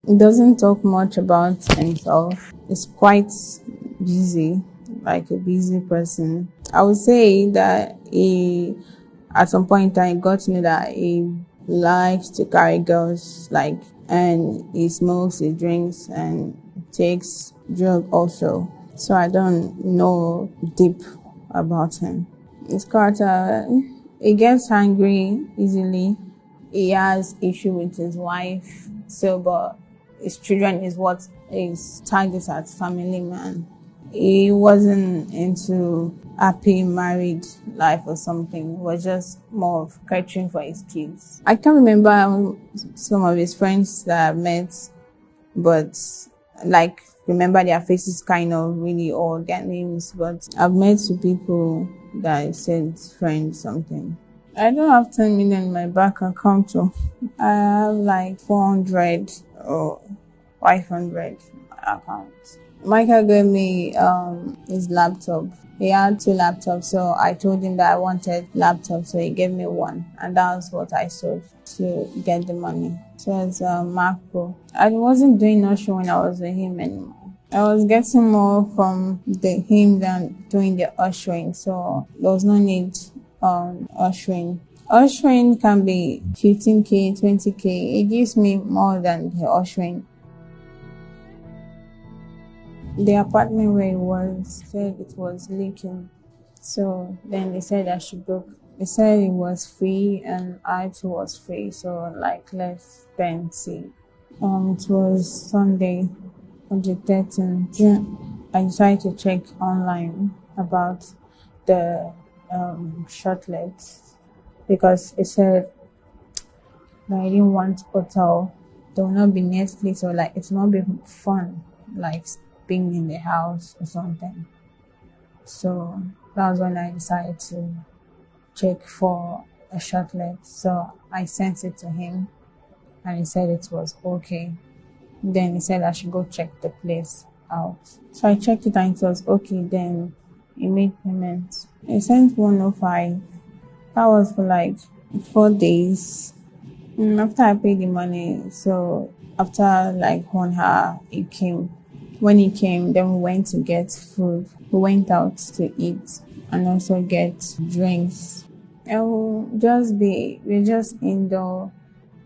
He doesn't talk much about himself. He's quite busy, like a busy person. I would say that at some point in time, got to know that he likes to carry girls, like, and he smokes, he drinks, and takes drug also. So I don't know deep about him. His character, he gets angry easily. He has issue with his wife. So, but his children is what is targeted as family man. He wasn't into happy married life or something. It was just more of catering for his kids. I can't remember some of his friends that I met, but like remember their faces kind of really or their names. But I've met two people that I said friends something. I don't have 10 million in my bank account, so I have like 400 or 500 accounts. Michael gave me his laptop. He had two laptops, so I told him that I wanted laptop, so he gave me one, and that was what I sold to get the money. So it's a Mac Pro. I wasn't doing nothing when I was with him anymore. I was getting more from the him than doing the ushering, so there was no need ushering. Ushering can be 15k, 20k. It gives me more than the ushering. The apartment where it was said it was leaking. So then they said I should book. They said it was free and I too was free. So like let's then see. It was Sunday on the 13th June. I decided to check online about the shortlets because it said that I didn't want hotel. There will not be Netflix or like it's not be fun like being in the house or something. So that was when I decided to check for a shortlet. So I sent it to him and he said it was okay. Then he said I should go check the place out. So I checked it and it was okay. Then he made payment. He sent 105. That was for like 4 days. After I paid the money, so after like 1 hour, it came. When he came, then we went to get food. We went out to eat and also get drinks. And we're just indoor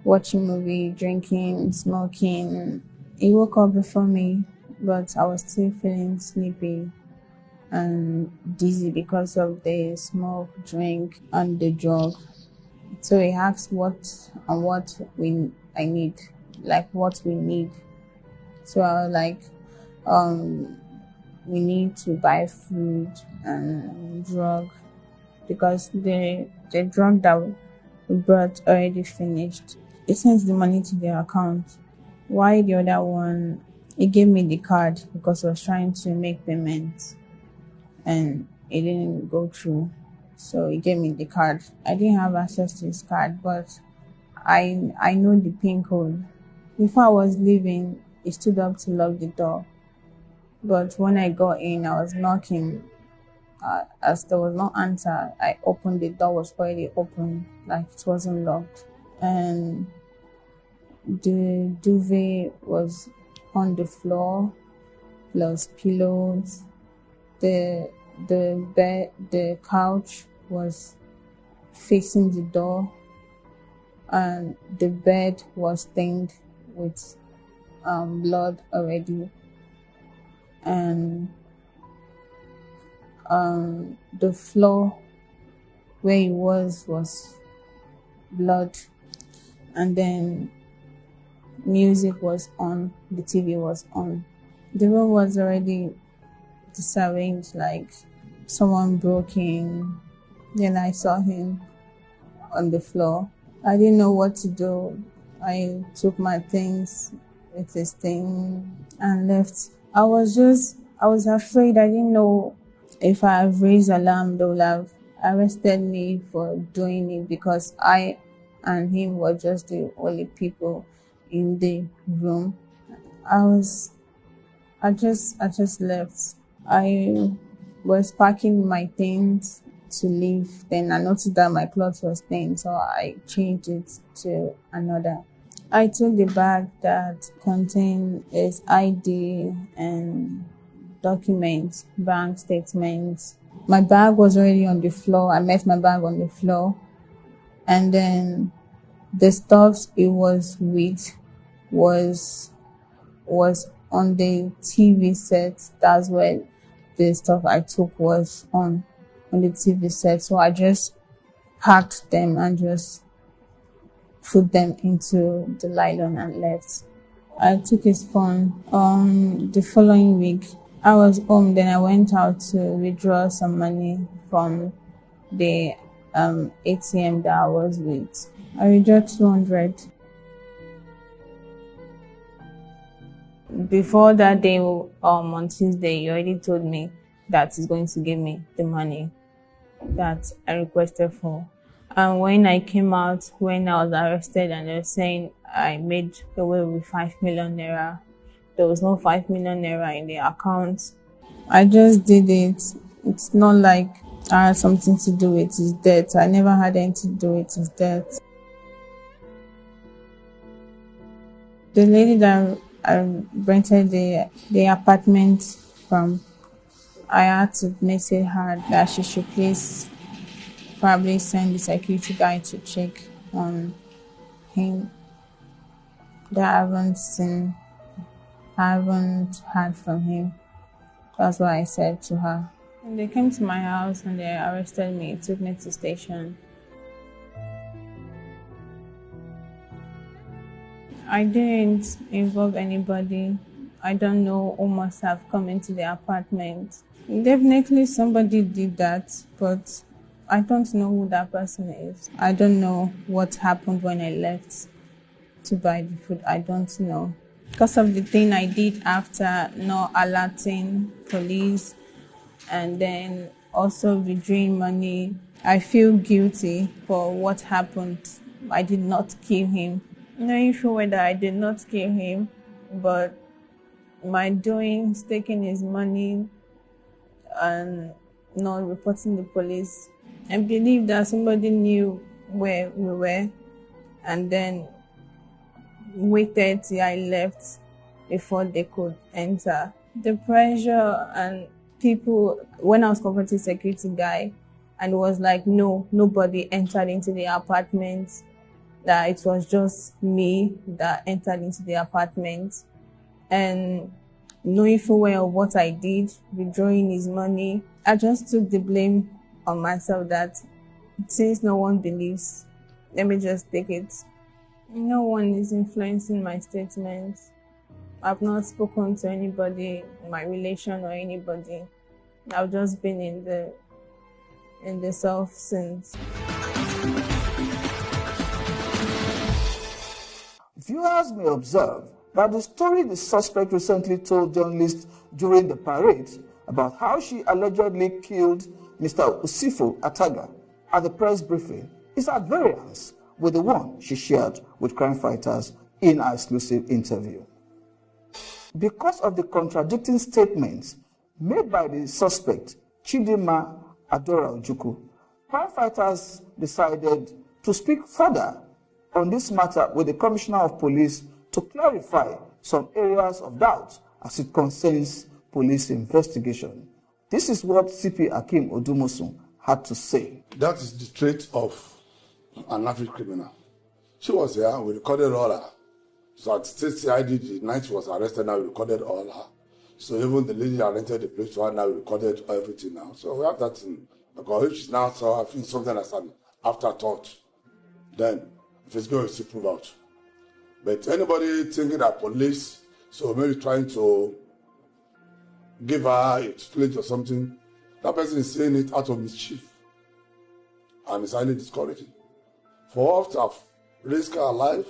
watching movie, drinking, smoking. He woke up before me, but I was still feeling sleepy and dizzy because of the smoke, drink, and the drug. So he asked what I need, like what we need. So I was like, we need to buy food and drug because the drug that we brought already finished. He sent the money to their account. Why the other one? He gave me the card because I was trying to make payments and it didn't go through. So he gave me the card. I didn't have access to his card, but I know the PIN code. Before I was leaving, he stood up to lock the door. But when I got in, I was knocking. As there was no answer, I opened the door was already open, like it wasn't locked, and the duvet was on the floor plus pillows. The couch was facing the door and the bed was stained with blood already, and the floor where it was blood, and then music was on, the TV was on. The room was already disarranged, like someone broke in. Then I saw him on the floor. I didn't know what to do. I took my things with this thing and left. I was afraid. I didn't know if I have raised alarm, they would have arrested me for doing it because I and him were just the only people in the room. I was, I just left. I was packing my things to leave. Then I noticed that my clothes was stained, so I changed it to another. I took the bag that contained his ID and documents, bank statements. My bag was already on the floor. I met my bag on the floor. And then the stuff it was with was on the TV set. That's where the stuff I took was on the TV set. So I just packed them and just put them into the nylon and left. I took his phone. The following week, I was home. Then I went out to withdraw some money from the ATM that I was with. I withdrew 200. Before that day, on Tuesday, he already told me that he's going to give me the money that I requested for. And when I came out, when I was arrested, and they were saying I made away with 5 million naira, there was no 5 million naira in the account. I just did it. It's not like I had something to do with his death. I never had anything to do with his death. The lady that I rented the apartment from, I had to message her that she should please probably send the security guy to check on him. That I haven't heard from him. That's what I said to her. And they came to my house and they arrested me, took me to station. I didn't involve anybody. I don't know who must have come into the apartment. Definitely somebody did that, but I don't know who that person is. I don't know what happened when I left to buy the food. I don't know. Because of the thing I did after not alerting police and then also withdrawing money, I feel guilty for what happened. I did not kill him. Knowing for whether I did not kill him, but my doing, taking his money and not reporting the police, I believe that somebody knew where we were and then waited till I left before they could enter. The pressure and people, when I was confronting the security guy, and it was like, no, nobody entered into the apartment, that it was just me that entered into the apartment. And knowing full well of what I did, withdrawing his money, I just took the blame on myself that since no one believes, let me just take it. No one is influencing my statements. I've not spoken to anybody in my relation or anybody. I've just been in the self since. Viewers may observe that the story the suspect recently told journalists during the parade about how she allegedly killed Mr. Usifo Ataga at the press briefing is at variance with the one she shared with crime fighters in our exclusive interview. Because of the contradicting statements made by the suspect, Chidinma Ojukwu, crime fighters decided to speak further on this matter with the Commissioner of Police to clarify some areas of doubt as it concerns police investigation. This is what CP Akim Odumosun had to say. That is the trait of an average criminal. She was here, we recorded all her. So at State CID, the night she was arrested, now we recorded all her. So even the lady that rented the place to her, now we recorded everything now. So we have that in, because if she's now so I think something as an afterthought, then if it's going to prove out. But anybody thinking that police, so maybe trying to give her a split or something, that person is saying it out of mischief. And it's highly discouraging. For us to have risked our life,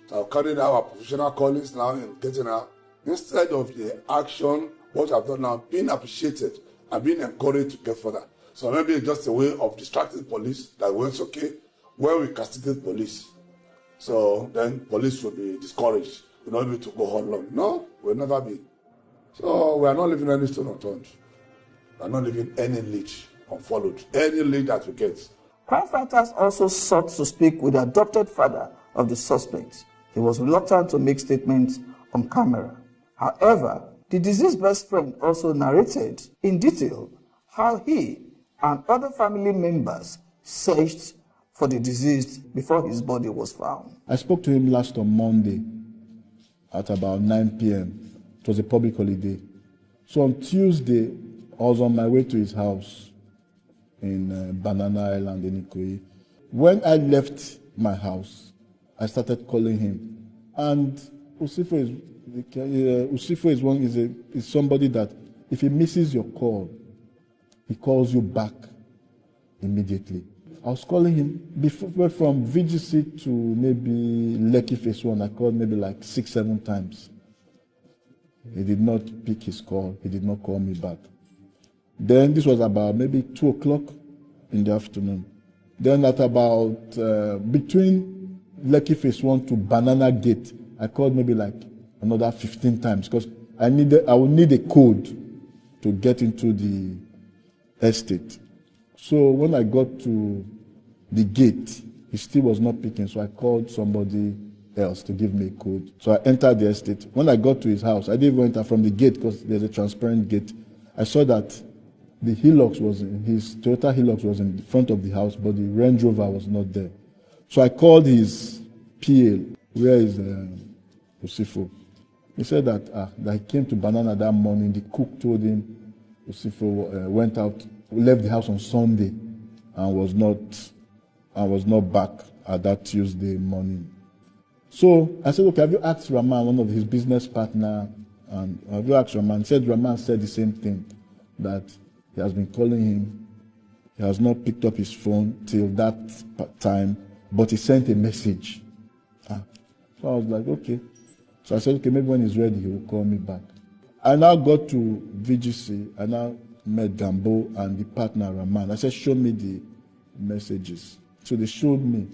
to have carried out our professional callings now and getting her, instead of the action, what I've done now, being appreciated and being encouraged to get further. So maybe it's just a way of distracting police that it's okay when we castigate police. So then police will be discouraged. We're not able to go on long. No, we'll never be. So we are not leaving any stone unturned. We are not leaving any lead unfollowed. Any lead that we get. Crime fighters also sought to speak with the adopted father of the suspect. he was reluctant to make statements on camera. However, the deceased best friend also narrated in detail how he and other family members searched for the deceased before his body was found. I spoke to him last on Monday at about 9 p.m. It was a public holiday. So on Tuesday, I was on my way to his house in Banana Island in Ikoyi. When I left my house, I started calling him. And Ojukwu is somebody that if he misses your call, he calls you back immediately. I was calling him before, from VGC to maybe Lekki Phase 1. I called maybe like 6-7 times. He did not pick his call. He did not call me back. Then this was about maybe 2 o'clock in the afternoon. Then at about between Lekki Phase 1 to Banana Gate, I called maybe like another 15 times because I would need a code to get into the estate. So when I got to the gate, he still was not picking, so I called somebody else to give me a code. So I entered the estate. When I got to his house, I didn't even enter from the gate because there's a transparent gate. I saw that the Hilux his Toyota Hilux was in front of the house, but the Range Rover was not there. So I called his PA, where is Ojukwu. He said that he came to Banana that morning. The cook told him Ojukwu went out, left the house on Sunday, and was not back at that Tuesday morning. So I said, okay, have you asked Rahman, one of his business partner, and have you asked Rahman? He said Rahman said the same thing, that he has been calling him. He has not picked up his phone till that time, but he sent a message. So I was like, okay. So I said, okay, maybe when he's ready, he will call me back. I now got to VGC. I now met Gambo and the partner, Rahman. I said, show me the messages. So they showed me.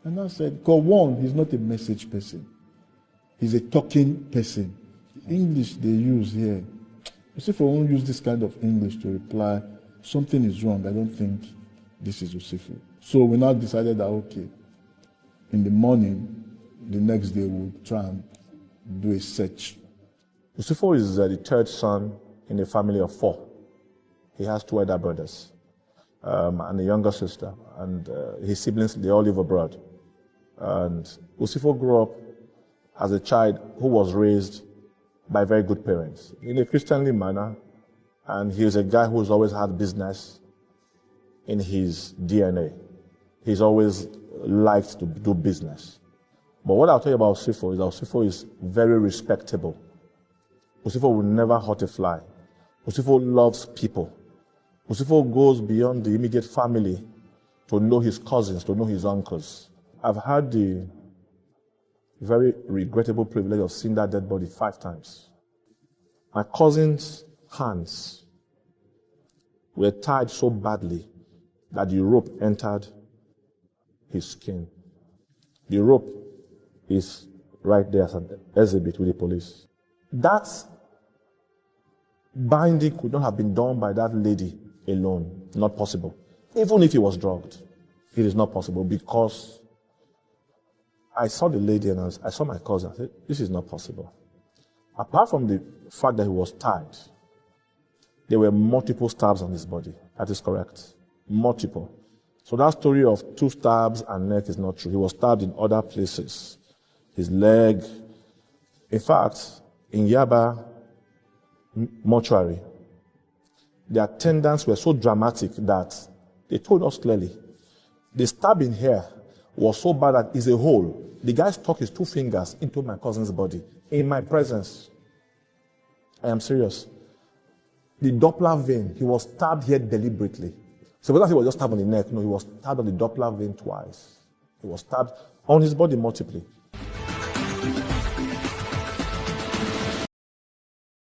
And I said, because one, he's not a message person. He's a talking person. The English they use here, you see, if I won't use this kind of English to reply, something is wrong. I don't think this is Ojukwu. So we now decided that, okay, in the morning, the next day, we'll try and do a search. Ojukwu is the third son in a family of 4. He has 2 elder brothers and a younger sister. And his siblings, they all live abroad. And Ojukwu grew up as a child who was raised by very good parents in a Christianly manner. And he is a guy who's always had business in his DNA. He's always liked to do business. But what I'll tell you about Ojukwu is that Ojukwu is very respectable. Ojukwu will never hurt a fly. Ojukwu loves people. Ojukwu goes beyond the immediate family to know his cousins, to know his uncles. I've had the very regrettable privilege of seeing that dead body 5 times. My cousin's hands were tied so badly that the rope entered his skin. The rope is right there as an exhibit with the police. That binding could not have been done by that lady alone. Not possible. Even if he was drugged, it is not possible, because I saw the lady and I saw my cousin. I said, this is not possible. Apart from the fact that he was tied, there were multiple stabs on his body. That is correct. Multiple. So that story of 2 stabs and neck is not true. He was stabbed in other places. His leg. In fact, in Yaba mortuary, the attendants were so dramatic that they told us clearly, the stabbing here was so bad that it's a hole. The guy stuck his 2 fingers into my cousin's body in my presence. I am serious. The Doppler vein, he was stabbed here deliberately. So whether he was just stabbed on the neck, no, he was stabbed on the Doppler vein twice. He was stabbed on his body multiply.